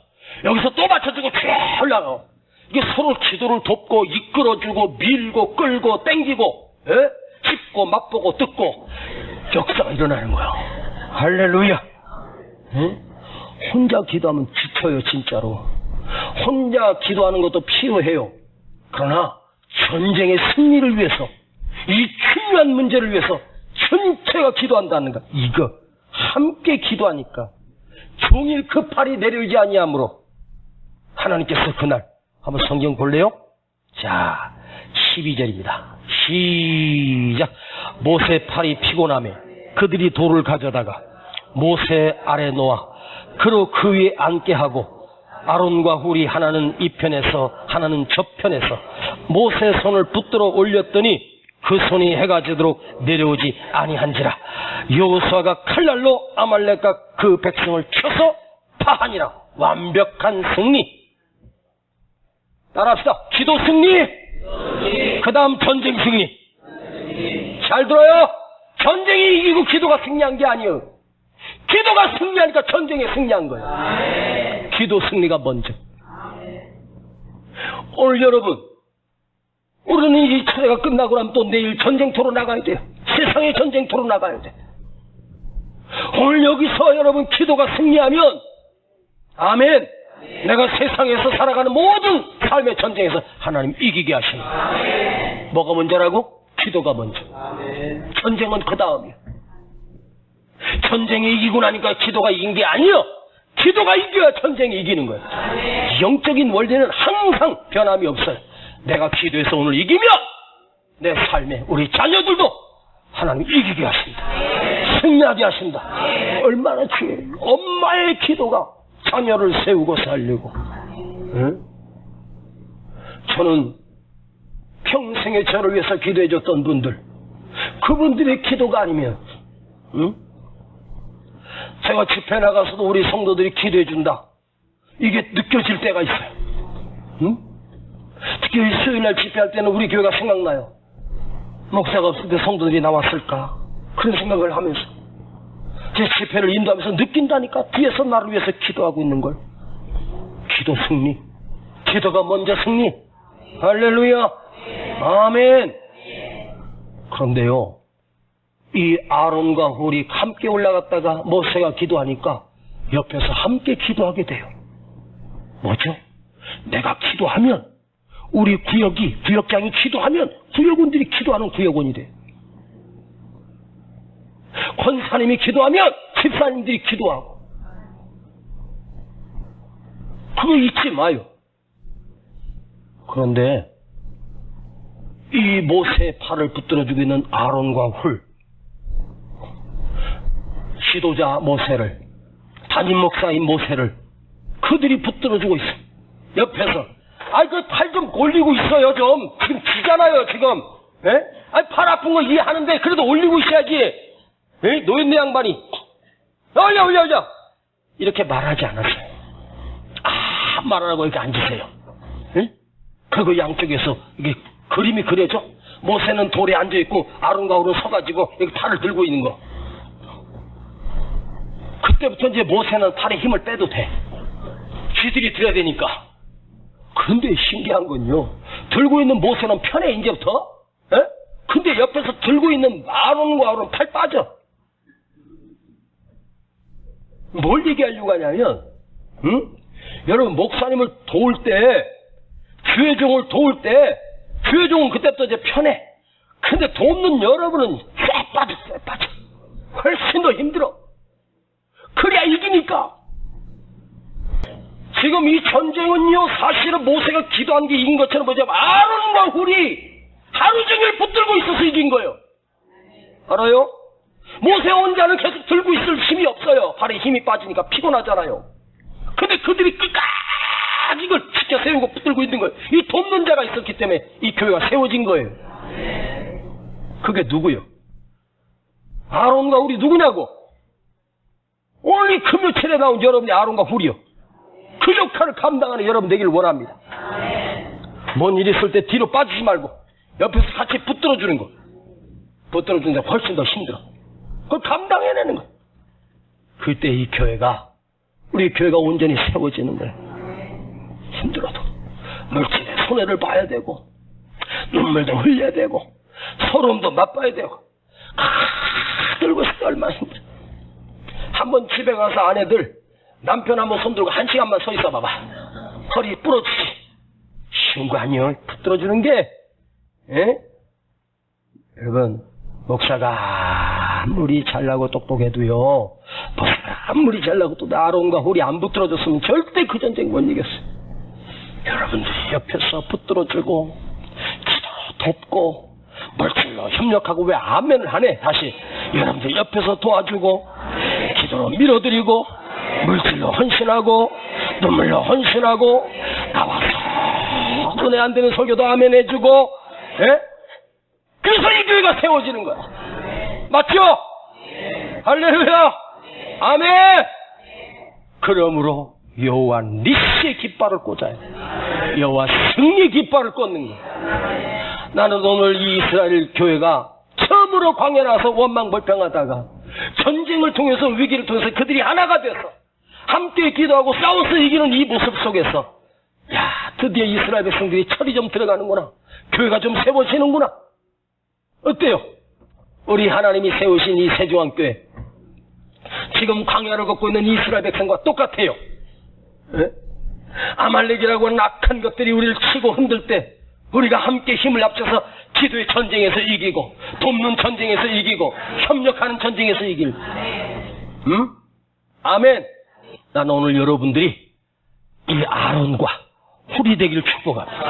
여기서 또 맞춰주고 쭉 올라가고, 이게 서로 기도를 돕고 이끌어주고 밀고 끌고 땡기고, 짚고 맛보고 뜯고 역사가 일어나는 거야. 할렐루야. 응? 혼자 기도하면 지쳐요. 진짜로. 혼자 기도하는 것도 필요해요. 그러나 전쟁의 승리를 위해서, 이 중요한 문제를 위해서 전체가 기도한다는 거, 이거 함께 기도하니까 종일 그 팔이 내려오지 아니하므로 하나님께서 그날, 한번 성경 볼래요? 자, 12절입니다. 시작. 모세 팔이 피곤하며 그들이 돌을 가져다가 모세 아래 놓아 그로 그 위에 앉게 하고, 아론과 훌이 하나는 이 편에서 하나는 저 편에서 모세 손을 붙들어 올렸더니 그 손이 해가 지도록 내려오지 아니한지라. 여호수아가 칼날로 아말렉과 그 백성을 쳐서 파하니라. 완벽한 승리. 따라합시다. 기도 승리. 그 다음 전쟁 승리. 잘 들어요. 전쟁이 이기고 기도가 승리한 게 아니에요. 기도가 승리하니까 전쟁에 승리한 거예요. 기도 승리가 먼저. 오늘 여러분, 우리는 이 차례가 끝나고 나면 또 내일 전쟁터로 나가야 돼요. 세상의 전쟁터로 나가야 돼. 오늘 여기서 여러분 기도가 승리하면, 아멘, 내가 세상에서 살아가는 모든 삶의 전쟁에서 하나님 이기게 하시는 거예요. 뭐가 먼저라고? 기도가 먼저. 전쟁은 그 다음이야. 전쟁이 이기고 나니까 기도가 이긴 게 아니요. 기도가 이겨야 전쟁이 이기는 거예요. 영적인 원리는 항상 변함이 없어요. 내가 기도해서 오늘 이기면 내 삶에 우리 자녀들도 하나님 이기게 하신다. 승리하게 하신다. 얼마나 중요해요. 엄마의 기도가 자녀를 세우고 살리고. 응? 저는 평생에 저를 위해서 기도해줬던 분들, 그분들의 기도가 아니면, 응? 제가 집회 나가서도 우리 성도들이 기도해준다, 이게 느껴질 때가 있어요. 응? 특히 수요일날 집회할 때는 우리 교회가 생각나요. 목사가 없을 때 성도들이 나왔을까, 그런 생각을 하면서 제 집회를 인도하면서 느낀다니까. 뒤에서 나를 위해서 기도하고 있는 걸. 기도 승리, 기도가 먼저 승리. 할렐루야, 아멘. 그런데요, 이 아론과 홀이 함께 올라갔다가 모세가 기도하니까 옆에서 함께 기도하게 돼요. 뭐죠? 내가 기도하면 우리 구역장이 기도하면 구역원들이 기도하는 구역원이 돼요. 권사님이 기도하면 집사님들이 기도하고. 그거 잊지 마요. 그런데 이 모세의 팔을 붙들어주고 있는 아론과 홀, 지도자 모세를, 담임 목사인 모세를 그들이 붙들어주고 있어요. 옆에서. 아이, 그 팔 좀 올리고 있어요, 좀. 지금 기잖아요, 지금. 예? 아니, 팔 아픈 거 이해하는데 그래도 올리고 있어야지. 예? 노인네 양반이 올려 이렇게 말하지 않았어요. 말 안 하고 이렇게 앉으세요. 예? 그리고 양쪽에서 이게 그림이 그려져. 모세는 돌에 앉아있고 아론과 홀은 서가지고 여기 팔을 들고 있는 거. 그때부터 이제 모세는 팔에 힘을 빼도 돼. 쥐들이 들어야 되니까. 근데 신기한 건요, 들고 있는 모세는 편해 이제부터. 에? 근데 옆에서 들고 있는 아론과 홀은 팔 빠져. 뭘 얘기하려고 하냐면, 응? 여러분, 목사님을 도울 때, 주회종을 도울 때, 주회종은 그때부터 이제 편해. 근데 돕는 여러분은 쎄 빠져. 훨씬 더 힘들어. 그래야 이기니까. 지금 이 전쟁은요, 사실은 모세가 기도한 게 이긴 것처럼 뭐냐면 아론과 홀이 하루 종일 붙들고 있어서 이긴 거예요. 알아요? 모세 혼자는 계속 들고 있을 힘이 없어요. 발에 힘이 빠지니까 피곤하잖아요. 근데 그들이 끝까지 이걸 지켜 세우고 붙들고 있는 거예요. 이 돕는 자가 있었기 때문에 이 교회가 세워진 거예요. 그게 누구요? 아론과 홀이 누구냐고? 오늘 금요일에 나온 여러분이 아론과 홀이요. 그 역할을 감당하는 여러분 되기를 원합니다. 뭔 일 있을 때 뒤로 빠지지 말고 옆에서 같이 붙들어주는 거. 붙들어주는 게 훨씬 더 힘들어. 그걸 감당해내는 거예요. 그때 이 교회가, 우리 교회가 온전히 세워지는 거예요. 힘들어도 물질에 손해를 봐야 되고 눈물도 흘려야 되고 서러움도 맛봐야 되고 들고 있을 때 얼마나 힘들어. 한번 집에 가서 아내들 남편 한번 손들고 1시간만 서 있어 봐봐. 허리 부러지지. 쉬운 거 아니에요. 붙들어주는 게. 예? 여러분, 목사가 아무리 잘나고 똑똑해도요, 목사가 아무리 잘나고 또 아론과 홀이 안 붙들어줬으면 절대 그 전쟁 못 이겼어요. 여러분들이 옆에서 붙들어주고 기도로 돕고 물질로 협력하고. 왜 아멘을 하네. 다시 여러분들 옆에서 도와주고 기도로 밀어드리고 물질로 헌신하고 눈물로 헌신하고 나와서 눈에 안 되는 설교도 아멘 해주고. 예? 그래서 이 교회가 세워지는 거야. 맞죠? 할렐루야, 아멘. 그러므로 여호와 니시의 깃발을 꽂아요. 여호와 승리 깃발을 꽂는 거야. 나는 오늘 이 이스라엘 교회가 처음으로 광야에 나와서 원망불평하다가 전쟁을 통해서, 위기를 통해서 그들이 하나가 돼서 함께 기도하고 싸워서 이기는 이 모습 속에서, 야, 드디어 이스라엘 백성들이 철이 좀 들어가는구나. 교회가 좀 세워지는구나. 어때요? 우리 하나님이 세우신 이 세중앙교회, 지금 광야를 걷고 있는 이스라엘 백성과 똑같아요. 예? 아말렉이라고 하는 악한 것들이 우리를 치고 흔들 때 우리가 함께 힘을 합쳐서 기도의 전쟁에서 이기고, 돕는 전쟁에서 이기고, 협력하는 전쟁에서 이길. 응? 아멘. 나는 오늘 여러분들이 이 아론과 훌이 되기를 축복합니다.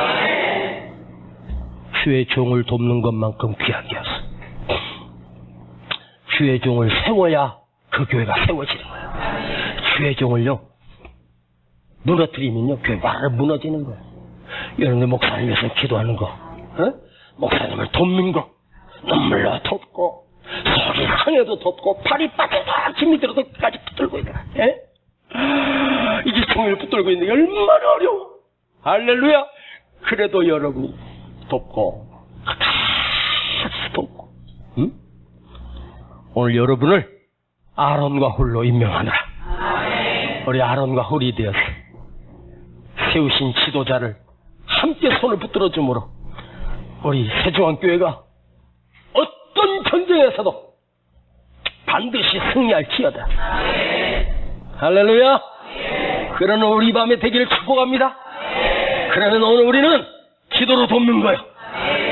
주의 종을 돕는 것만큼 귀하게 하소. 주의 종을 세워야 그 교회가 세워지는 거예요. 주의 종을요 무너뜨리면요 교회가 무너지는 거예요. 여러분들 목사님 위해서 기도하는 거, 목사님을 돕는 거, 눈물로 돕고 속이 상해도 돕고 팔이 빠져도 힘이 들어도 끝까지 붙들고 있다. 이게 종을 붙들고 있는 게 얼마나 어려워. 할렐루야. 그래도 여러분이 돕고 같이 돕고, 오늘 여러분을 아론과 훌로 임명하느라 우리 아론과 훌이 되어서 세우신 지도자를 함께 손을 붙들어 주므로 우리 세종안교회가 어떤 전쟁에서도 반드시 승리할지어다. 할렐루야. 그러는 우리 밤에 되기를 축복합니다. 그러면 오늘 우리는 기도로 돕는 거예요.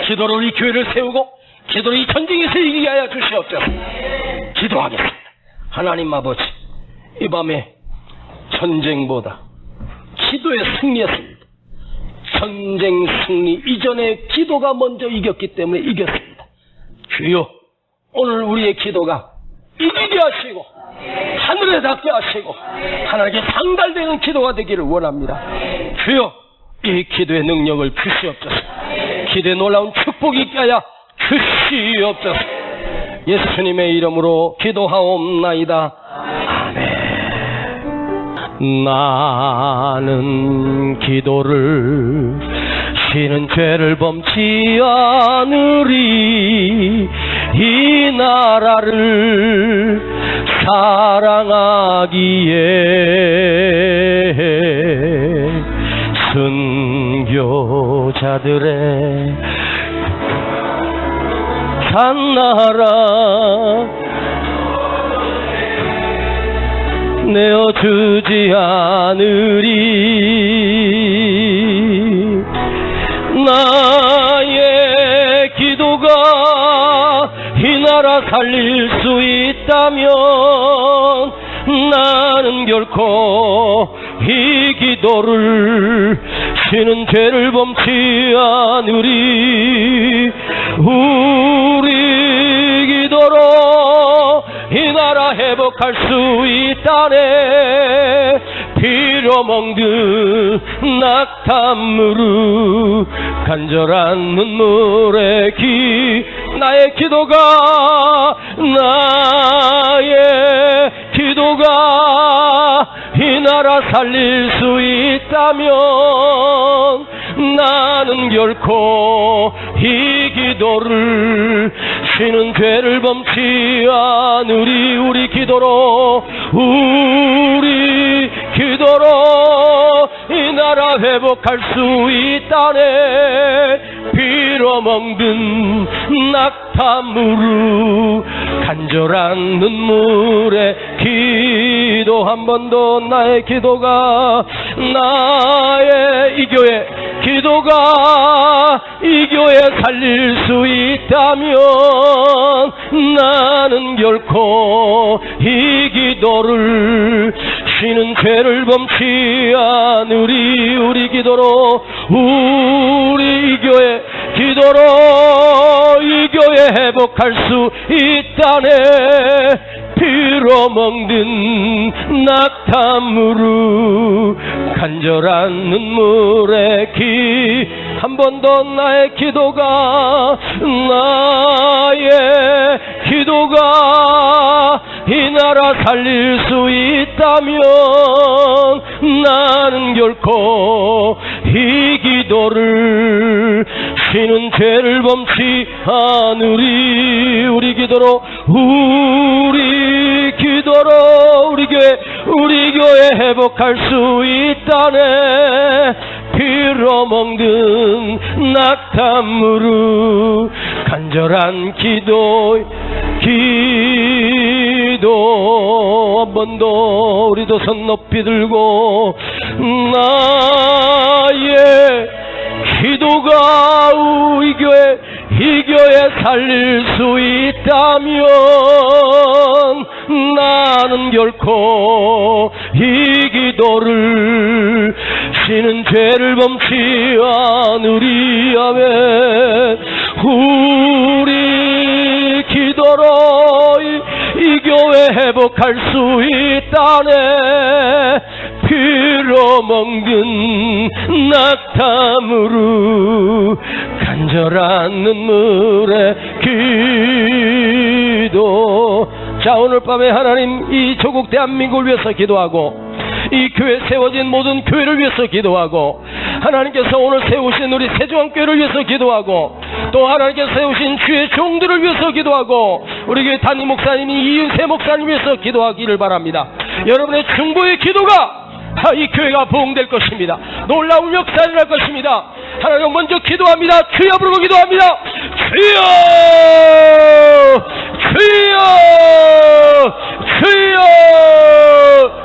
기도로 우리 교회를 세우고 기도로 이 전쟁에서 이기게 하여 주시옵소서. 기도하겠습니다. 하나님 아버지, 이 밤에 전쟁보다 기도의 승리였습니다. 전쟁 승리 이전에 기도가 먼저 이겼기 때문에 이겼습니다. 주여, 오늘 우리의 기도가 이기게 하시고 하늘에 닿게 하시고 하나님께 상달되는 기도가 되기를 원합니다. 주여, 이 기도의 능력을 주시옵소서. 기도의 놀라운 축복이 있게 하여 주시옵소서. 예수님의 이름으로 기도하옵나이다. 아멘. 나는 기도를 쉬는 죄를 범치 않으리. 이 나라를 사랑하기에 순교자들의 산나라 내어주지 않으리. 나의 기도가 이 나라 살릴 수 있다면 나는 결코 이 기도를 쉬는 죄를 범치 않으리. 우리 기도로 이 나라 회복할 수 있다네. 피로 멍든 낙탄무르 간절한 눈물의 나의 기도가 이 나라 살릴 수 있다면 나는 결코 이 기도를 쉬는 죄를 범치 않으리. 우리 기도로 이 나라 회복할 수 있다네. 피로 멍든 낙타무르 간절한 눈물의 기도. 한 번 더 나의 기도가 이 교회 기도가 이 교회 살릴 수 있다면 나는 결코 이 기도를 쉬는 죄를 범치 않으리. 우리 기도로 이 교회 기도로 이 교회 회복할 수 있다네. 피로 멍든 낙타무르 간절한 눈물의 한 번 더 나의 기도가 이 나라 살릴 수 있다면 나는 결코 이 기도를 쉬는 죄를 범치 않으리. 우리 기도로 우리 교회 회복할 수 있다네. 피로 멍든 낙타무르 간절한 기도 한 번 더 우리도 손 높이 들고 나의 기도가 이 교회 살릴 수 있다면 나는 결코 이 기도를 신은 죄를 범치 않으리. 아멘. 우리 기도로 이 교회 회복할 수 있다네. 피로 먹는 낙담으로 간절한 눈물의 기도. 자, 오늘 밤에 하나님 이 조국 대한민국을 위해서 기도하고 이 교회 세워진 모든 교회를 위해서 기도하고 하나님께서 오늘 세우신 우리 세종교회를 위해서 기도하고 또 하나님께서 세우신 주의 종들을 위해서 기도하고 우리 교회 담임 목사님 이윤세 목사님 위해서 기도하기를 바랍니다. 여러분의 중보의 기도가 이 교회가 부흥될 것입니다. 놀라운 역사를 일어날 것입니다. 하나님 먼저 기도합니다. 주여 부르고 기도합니다. 주여 주여 주여